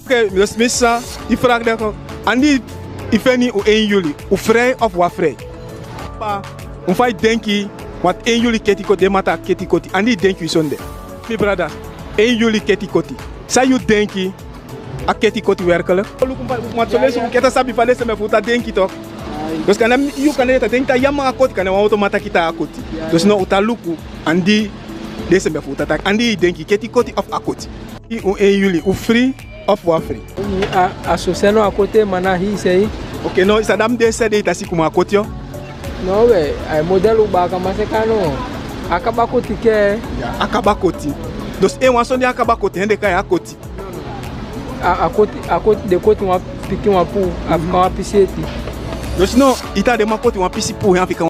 Oké, dus missa, die vraag dat Andi, ik vind niet 1 juli, hoe vrij of wat vrij? Pa, hoe vaak denk je, wat 1 juli ketikoti, de mata ketikoti, Andi denk je zonde. Mi brada, 1 juli ketikoti. Zou je denken, a ketikoti werkelijk? Maar zo lezen, ik heb sabi van deze me voeta denk je toch? Dus kan je kan het denken dat jammer akoti kan je automata kita akoti. Dus no utaluku, Andi deze me voeta tak. Andi denk je ketikoti of akoti? 1 juli, hoe vrij of wat vrij? Associando a côté mana hi sei. Ok, no, isa dam de sede itasi kuma akotio. No we, ai modelo ba kama se kano. Akaba koti ke. Akaba koti. Dus e wanson di akaba koti hende kai akoti. Akoti de koti wa piki wa pu, afika wa piseti. Dus no, ita de makoti wa pisi pu, han fika